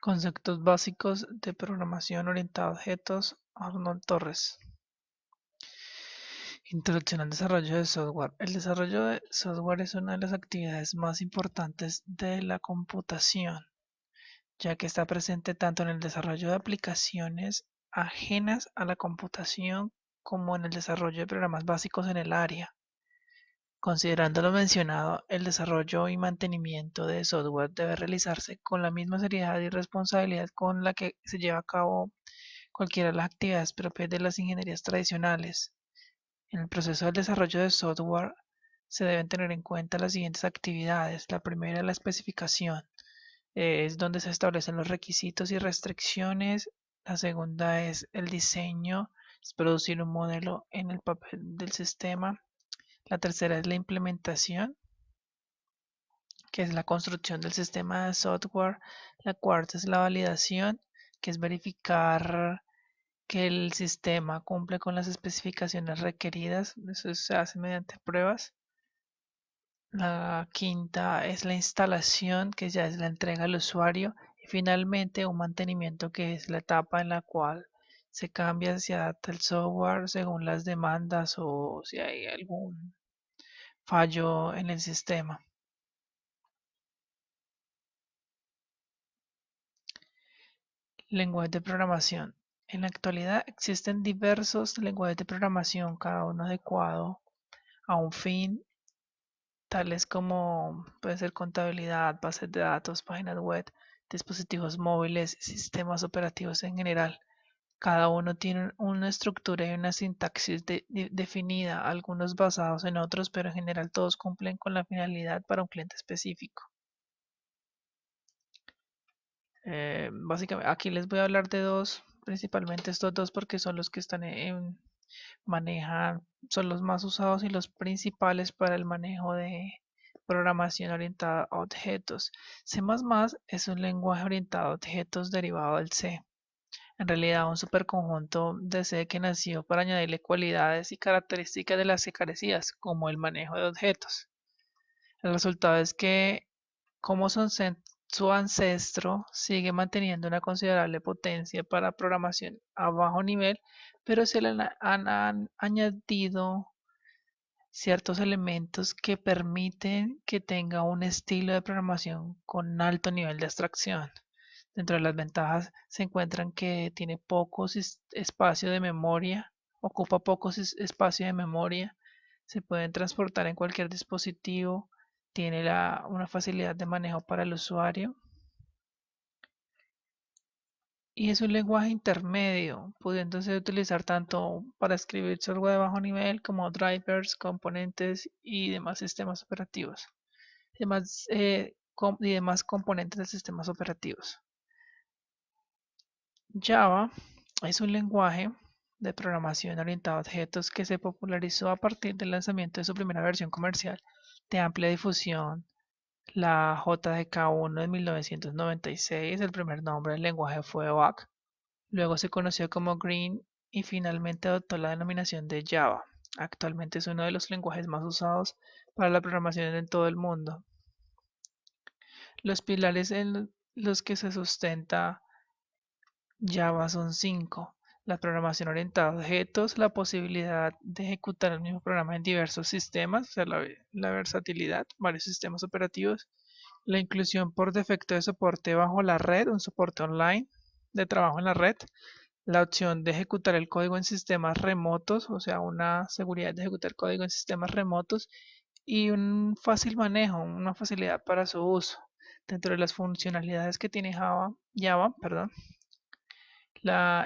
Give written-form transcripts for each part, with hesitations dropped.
Conceptos básicos de programación orientada a objetos, Arnold Torres. Introducción al desarrollo de software. El desarrollo de software es una de las actividades más importantes de la computación, ya que está presente tanto en el desarrollo de aplicaciones ajenas a la computación como en el desarrollo de programas básicos en el área. Considerando lo mencionado, el desarrollo y mantenimiento de software debe realizarse con la misma seriedad y responsabilidad con la que se lleva a cabo cualquiera de las actividades propias de las ingenierías tradicionales. En el proceso del desarrollo de software se deben tener en cuenta las siguientes actividades. La primera es la especificación, es donde se establecen los requisitos y restricciones. La segunda es el diseño, es producir un modelo en el papel del sistema. La tercera es la implementación, que es la construcción del sistema de software. La cuarta es la validación, que es verificar que el sistema cumple con las especificaciones requeridas. Eso se hace mediante pruebas. La quinta es la instalación, que ya es la entrega al usuario. Y finalmente un mantenimiento, que es la etapa en la cual se cambia, se adapta el software según las demandas o si hay algún fallo en el sistema. Lenguajes de programación. En la actualidad existen diversos lenguajes de programación, cada uno adecuado a un fin, tales como puede ser contabilidad, bases de datos, páginas web, dispositivos móviles, sistemas operativos en general. Cada uno tiene una estructura y una sintaxis definida, algunos basados en otros, pero en general todos cumplen con la finalidad para un cliente específico. Básicamente, aquí les voy a hablar de dos, principalmente estos dos porque son los que manejan, son los más usados y los principales para el manejo de programación orientada a objetos. C++ es un lenguaje orientado a objetos derivado del C. En realidad, un superconjunto de C que nació para añadirle cualidades y características de las que carecías, como el manejo de objetos. El resultado es que, como su ancestro, sigue manteniendo una considerable potencia para programación a bajo nivel, pero se le han añadido ciertos elementos que permiten que tenga un estilo de programación con alto nivel de abstracción. Dentro de las ventajas se encuentran que tiene poco espacio de memoria, ocupa poco espacio de memoria, se pueden transportar en cualquier dispositivo, tiene una facilidad de manejo para el usuario y es un lenguaje intermedio, pudiéndose utilizar tanto para escribir software de bajo nivel como drivers, componentes y demás sistemas operativos, y demás componentes de sistemas operativos. Java es un lenguaje de programación orientado a objetos que se popularizó a partir del lanzamiento de su primera versión comercial de amplia difusión, la JDK1 de 1996. El primer nombre del lenguaje fue OAK, luego se conoció como Green y finalmente adoptó la denominación de Java. Actualmente es uno de los lenguajes más usados para la programación en todo el mundo. Los pilares en los que se sustenta Java son 5: la programación orientada a objetos, la posibilidad de ejecutar el mismo programa en diversos sistemas, o sea, la versatilidad, varios sistemas operativos, la inclusión por defecto de soporte bajo la red, un soporte online de trabajo en la red, la opción de ejecutar el código en sistemas remotos, o sea, una seguridad de ejecutar código en sistemas remotos y un fácil manejo, una facilidad para su uso. Dentro de las funcionalidades que tiene Java, perdón,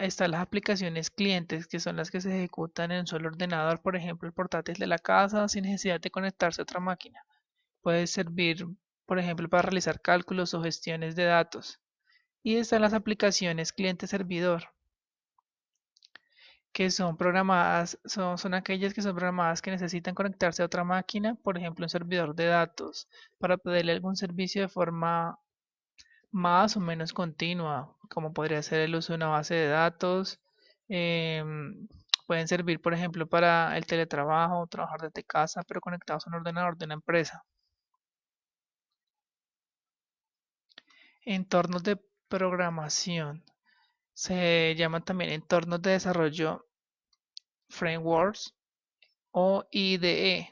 están las aplicaciones clientes, que son las que se ejecutan en un solo ordenador, por ejemplo, el portátil de la casa, sin necesidad de conectarse a otra máquina. Puede servir, por ejemplo, para realizar cálculos o gestiones de datos. Y están las aplicaciones cliente-servidor, que son programadas, son aquellas que son programadas que necesitan conectarse a otra máquina, por ejemplo, un servidor de datos, para pedirle algún servicio de forma más o menos continua, como podría ser el uso de una base de datos. Pueden servir, por ejemplo, para el teletrabajo, trabajar desde casa, pero conectados a un ordenador de una empresa. Entornos de programación. Se llaman también entornos de desarrollo frameworks o IDE,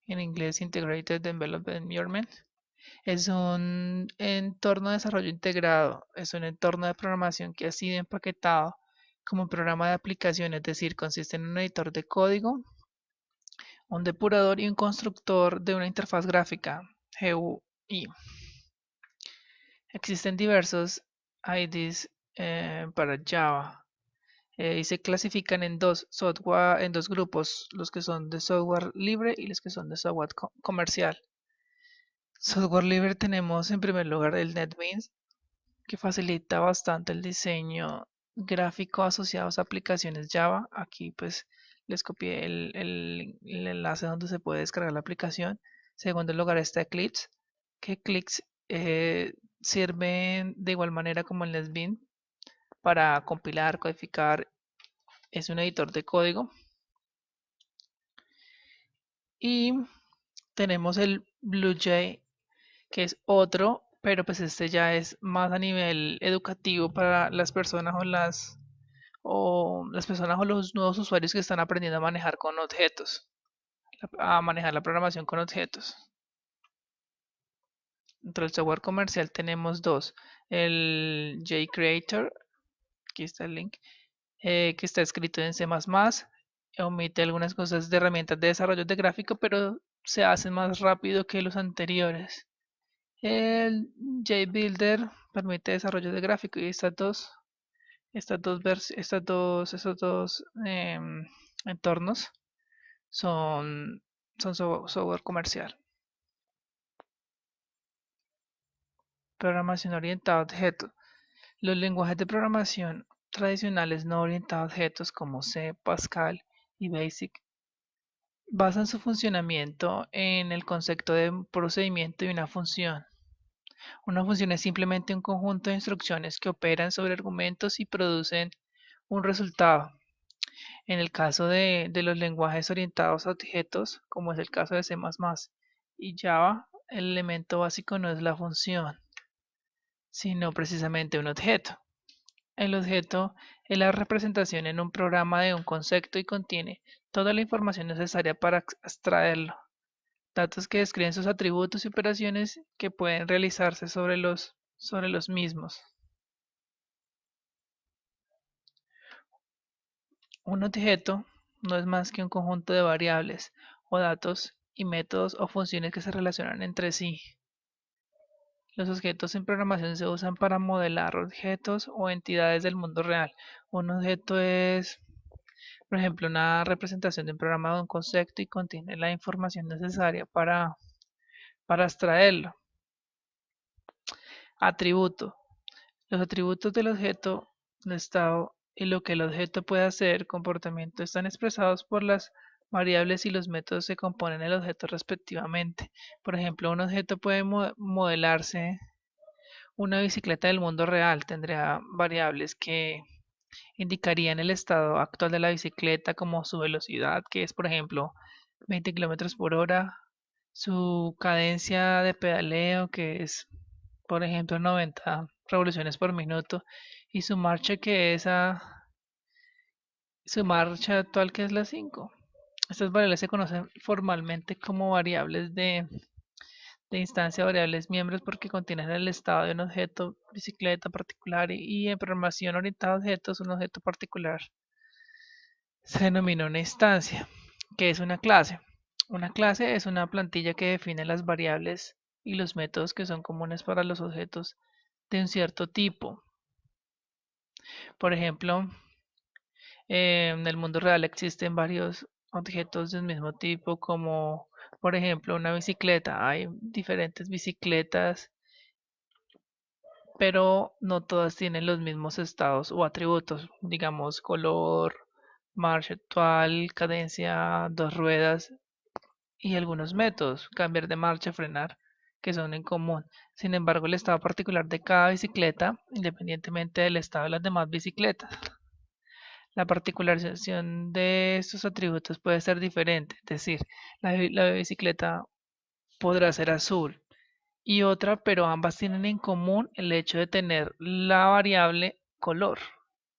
en inglés Integrated Development Environment. Es un entorno de desarrollo integrado, es un entorno de programación que ha sido empaquetado como un programa de aplicación, es decir, consiste en un editor de código, un depurador y un constructor de una interfaz gráfica, GUI. Existen diversos IDs para Java y se clasifican en dos grupos, los que son de software libre y los que son de software comercial. Software libre tenemos en primer lugar el NetBeans, que facilita bastante el diseño gráfico asociados a aplicaciones Java. Aquí pues les copié el enlace donde se puede descargar la aplicación. En segundo lugar está Eclipse, que Eclipse sirve de igual manera como el NetBeans para compilar, codificar. Es un editor de código. Y tenemos el BlueJ, que es otro, pero pues este ya es más a nivel educativo para las personas o los nuevos usuarios que están aprendiendo a manejar con objetos, a manejar la programación con objetos. Dentro del software comercial tenemos dos, el JCreator, aquí está el link, que está escrito en C++, omite algunas cosas de herramientas de desarrollo de gráfico, pero se hace más rápido que los anteriores. El JBuilder permite desarrollo de gráfico y estos dos entornos son software comercial. Programación orientada a objetos. Los lenguajes de programación tradicionales no orientados a objetos como C, Pascal y BASIC basan su funcionamiento en el concepto de un procedimiento y una función. Una función es simplemente un conjunto de instrucciones que operan sobre argumentos y producen un resultado. En el caso de los lenguajes orientados a objetos, como es el caso de C++ y Java, el elemento básico no es la función, sino precisamente un objeto. El objeto es la representación en un programa de un concepto y contiene toda la información necesaria para extraerlo. Datos que describen sus atributos y operaciones que pueden realizarse sobre los mismos. Un objeto no es más que un conjunto de variables o datos y métodos o funciones que se relacionan entre sí. Los objetos en programación se usan para modelar objetos o entidades del mundo real. Un objeto es, por ejemplo, una representación de un programa de un concepto y contiene la información necesaria para extraerlo. Atributo. Los atributos del objeto de estado y lo que el objeto puede hacer, comportamiento, están expresados por las variables y los métodos que componen el objeto respectivamente. Por ejemplo, un objeto puede modelarse una bicicleta del mundo real, tendría variables que indicarían el estado actual de la bicicleta como su velocidad, que es por ejemplo 20 kilómetros por hora, su cadencia de pedaleo, que es por ejemplo 90 revoluciones por minuto, y su marcha su marcha actual que es la 5. Estas variables se conocen formalmente como variables de instancia variables miembros porque contienen el estado de un objeto bicicleta particular y en programación orientada a objetos un objeto particular se denomina una instancia, que es una clase. Una clase es una plantilla que define las variables y los métodos que son comunes para los objetos de un cierto tipo. Por ejemplo, en el mundo real existen varios objetos del mismo tipo, como por ejemplo una bicicleta. Hay diferentes bicicletas, pero no todas tienen los mismos estados o atributos, digamos color, marcha actual, cadencia, dos ruedas y algunos métodos, cambiar de marcha, frenar, que son en común. Sin embargo, el estado particular de cada bicicleta, independientemente del estado de las demás bicicletas. La particularización de estos atributos puede ser diferente, es decir, la bicicleta podrá ser azul y otra, pero ambas tienen en común el hecho de tener la variable color.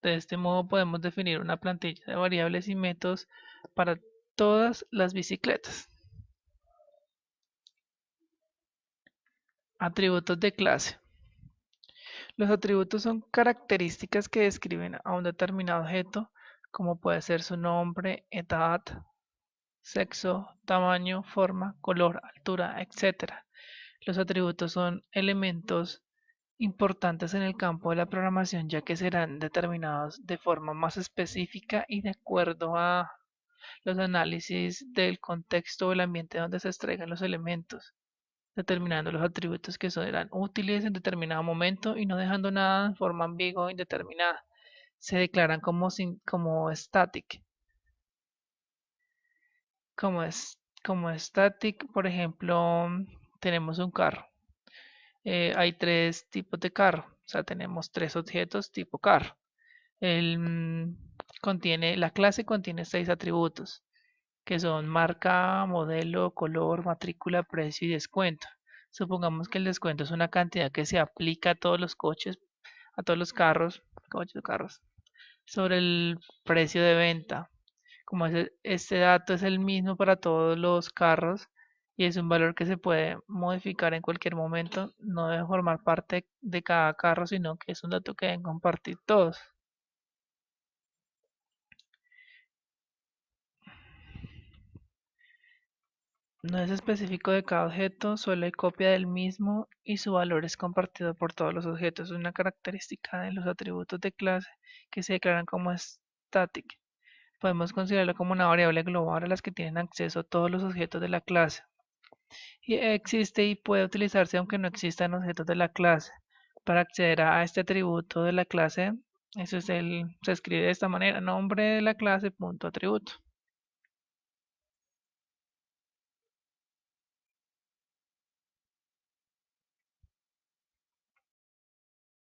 De este modo podemos definir una plantilla de variables y métodos para todas las bicicletas. Atributos de clase. Los atributos son características que describen a un determinado objeto, como puede ser su nombre, edad, sexo, tamaño, forma, color, altura, etc. Los atributos son elementos importantes en el campo de la programación, ya que serán determinados de forma más específica y de acuerdo a los análisis del contexto o el ambiente donde se extraigan los elementos, determinando los atributos que serán útiles en determinado momento y no dejando nada en forma ambigua o indeterminada. Se declaran como static. Como static, por ejemplo, tenemos un carro. Hay tres tipos de carro, o sea, tenemos tres objetos tipo carro. La clase contiene 6 atributos, que son marca, modelo, color, matrícula, precio y descuento. Supongamos que el descuento es una cantidad que se aplica a todos los coches, a todos los carros, sobre el precio de venta. Como este dato es el mismo para todos los carros y es un valor que se puede modificar en cualquier momento, no debe formar parte de cada carro, sino que es un dato que deben compartir todos. No es específico de cada objeto, solo hay copia del mismo y su valor es compartido por todos los objetos. Es una característica de los atributos de clase que se declaran como static. Podemos considerarlo como una variable global a las que tienen acceso todos los objetos de la clase. Y existe y puede utilizarse aunque no existan objetos de la clase. Para acceder a este atributo de la clase, se escribe de esta manera: nombre de la clase punto atributo.